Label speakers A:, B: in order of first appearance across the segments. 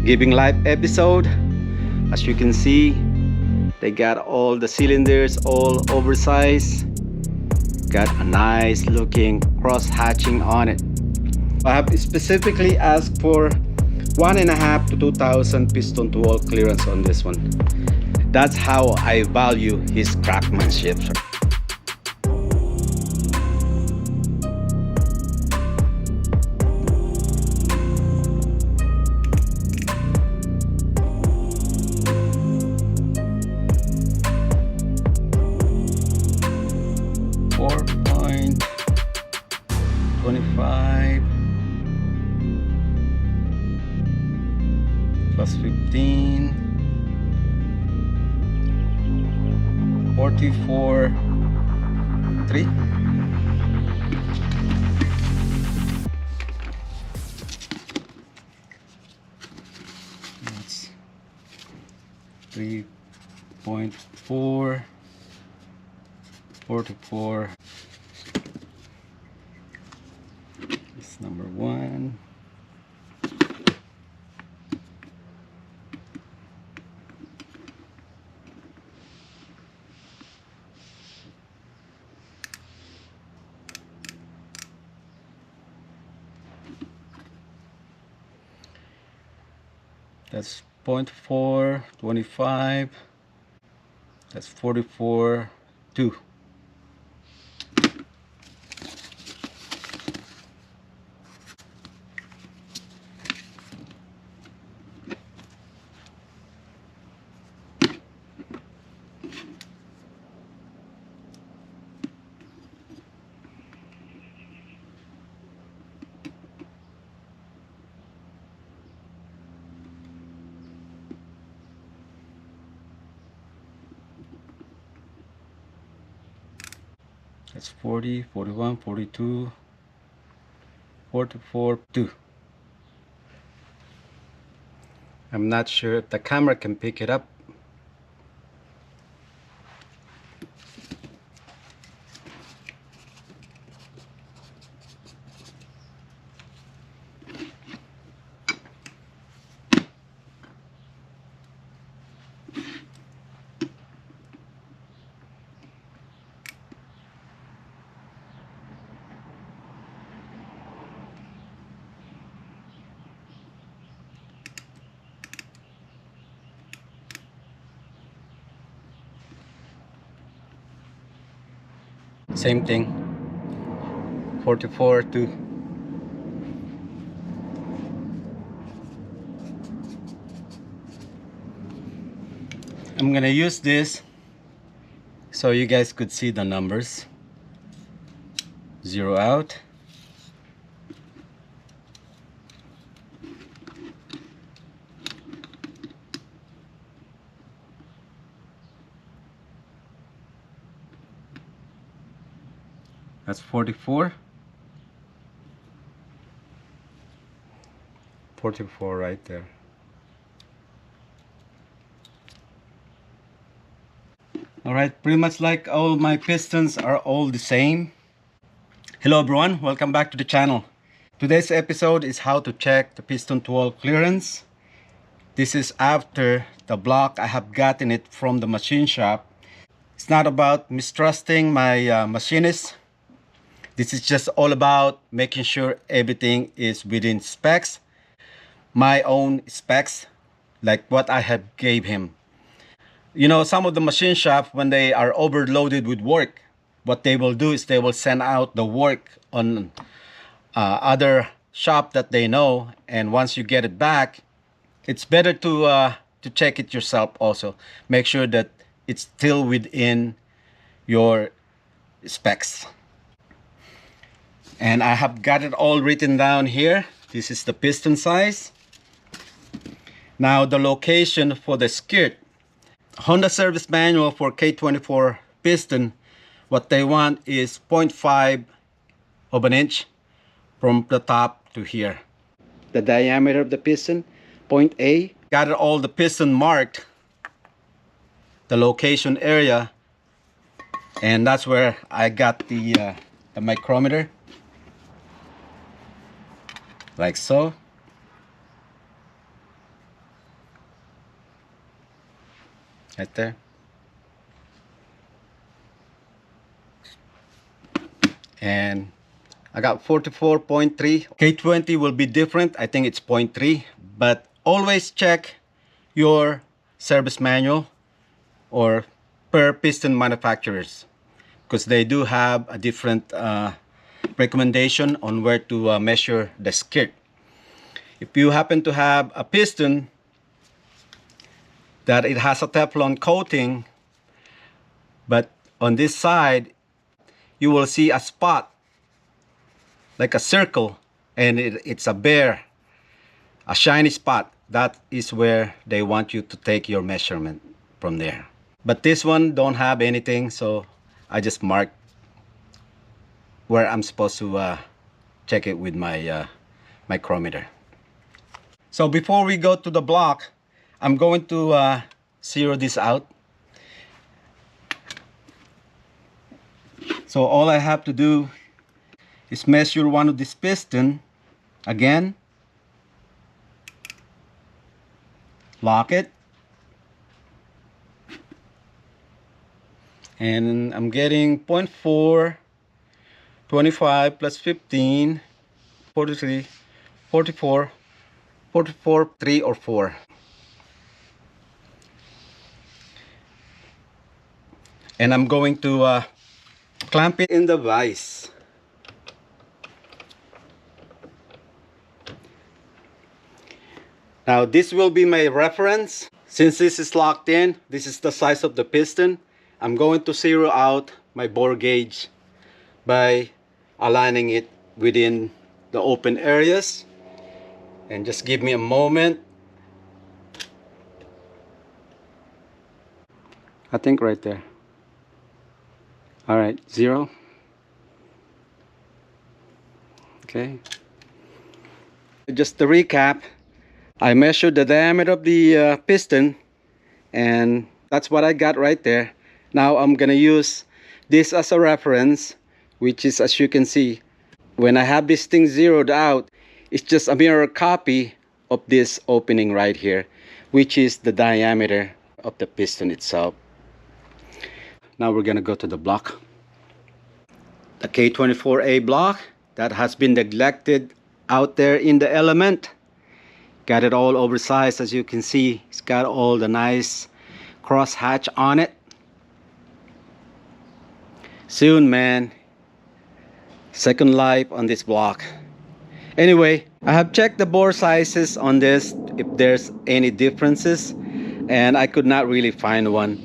A: Giving Life episode. As you can see, they got all the cylinders all oversized. Got a nice looking cross hatching on it. I have specifically asked for 1.5 to 2,000 piston to wall clearance on this one. That's how I value his craftsmanship. .25 plus 15, 44, 3. That's 3.4, 44. It's number 1. That's 0.4, 25. That's 44, 2. That's 40, 41, 42, 44, 2. I'm not sure if the camera can pick it up. Same thing, 44, 2. I'm gonna use this so you guys could see the numbers. 0 out. That's 44. 44 right there. Alright, pretty much like all my pistons are all the same. Hello everyone, welcome back to the channel. Today's episode is how to check the piston to wall clearance. This is after the block. I have gotten it from the machine shop. It's not about mistrusting my machinist. This is just all about making sure everything is within specs, my own specs, like what I have gave him. You know, some of the machine shops, when they are overloaded with work, what they will do is they will send out the work on other shop that they know, and once you get it back, it's better to check it yourself also. Make sure that it's still within your specs. And I have got it all written down here. This is the piston size. Now the location for the skirt. Honda service manual for K24 piston, what they want is 0.5 of an inch from the top to here. The diameter of the piston, point A. Got all the piston marked, the location area, and that's where I got the micrometer. Like so. right there. And I got 44.3. K20 will be different. I think it's 0.3, but always check your service manual or per piston manufacturers, because they do have a different recommendation on where to measure the skirt. If you happen to have a piston that it has a Teflon coating, but on this side you will see a spot like a circle, and it's a bare, a shiny spot. That is where they want you to take your measurement from there. But this one don't have anything, so I just mark where I'm supposed to check it with my micrometer. So before we go to the block, I'm going to zero this out. So all I have to do is measure one of this piston again, lock it, and I'm getting 0.4, 25 plus 15, 43, 44, 44, 3 or 4. And I'm going to clamp it in the vise. Now this will be my reference. Since this is locked in, this is the size of the piston. I'm going to zero out my bore gauge by aligning it within the open areas. And just give me a moment. I think right there. All right, 0. Okay. Just to recap, I measured the diameter of the piston, and that's what I got right there. Now I'm gonna use this as a reference, which is, as you can see, when I have this thing zeroed out, it's just a mirror copy of this opening right here, which is the diameter of the piston itself. Now we're gonna go to the block. The K24A block that has been neglected out there in the element. Got it all oversized, as you can see. It's got all the nice cross hatch on it. Soon, man. Second life on this block. Anyway, I have checked the bore sizes on this, if there's any differences, and I could not really find one.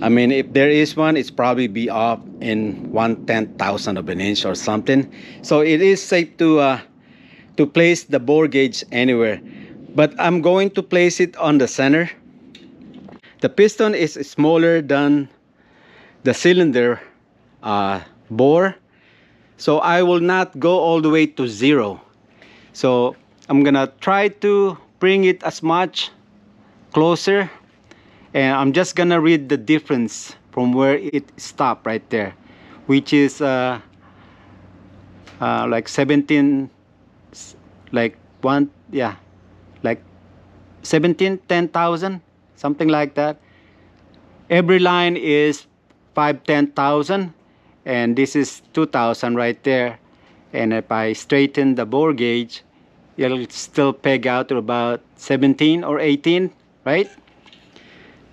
A: I mean, if there is one, it's probably be off in 1/10,000 of an inch or something. So it is safe to place the bore gauge anywhere. But I'm going to place it on the center. The piston is smaller than the cylinder bore, so I will not go all the way to 0. So I'm gonna try to bring it as much closer, and I'm just gonna read the difference from where it stopped right there, which is like 17, like 10,000, something like that. Every line is 10,000, and this is 2,000 right there. And if I straighten the bore gauge, it'll still peg out to about 17 or 18, right?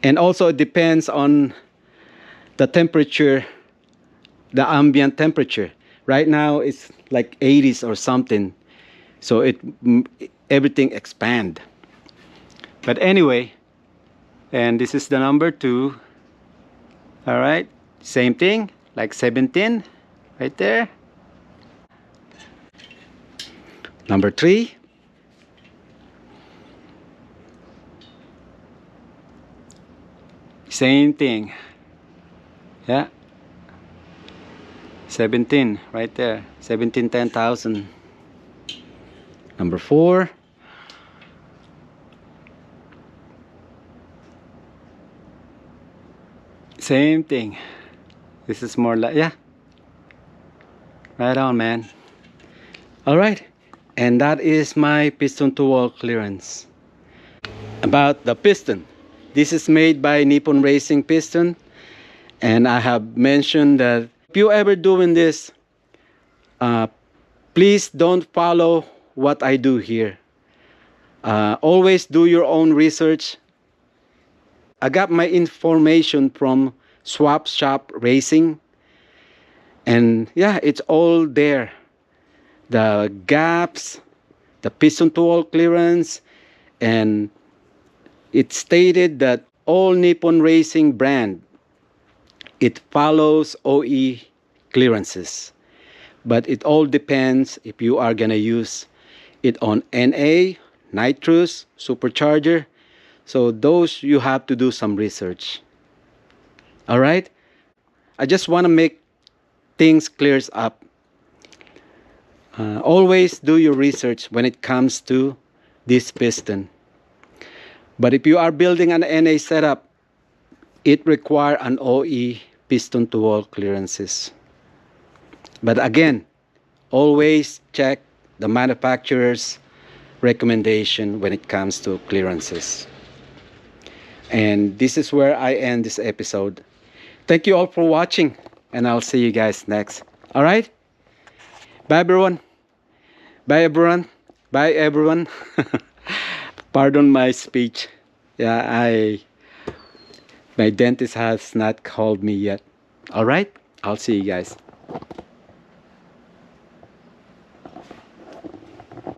A: And also it depends on the temperature, the ambient temperature. Right now it's like 80s or something, so everything expand. But anyway, and this is the number 2. All right, same thing, like 17 right there. Number 3. Same thing. Yeah. 17 right there. 17, 10,000. Number 4. Same thing. This is more like, yeah. Right on, man. All right. And that is my piston to wall clearance. About the piston, This is made by Nippon Racing piston, and I have mentioned that if you ever doing this, please don't follow what I do here. Always do your own research. I got my information from Swap Shop Racing, and yeah, it's all there. The gaps, the piston to wall clearance, and it stated that all Nippon Racing brand, it follows OE clearances. But it all depends if you are gonna use it on NA, nitrous, supercharger. So those you have to do some research. All right? I just want to make things clears up. Always do your research when it comes to this piston. But if you are building an NA setup, it requires an OE piston to wall clearances. But again, always check the manufacturer's recommendation when it comes to clearances. And this is where I end this episode. Thank you all for watching, and I'll see you guys next. All right? Bye, everyone. Bye, everyone. Bye, everyone. Pardon my speech. Yeah, my dentist has not called me yet. All right? I'll see you guys.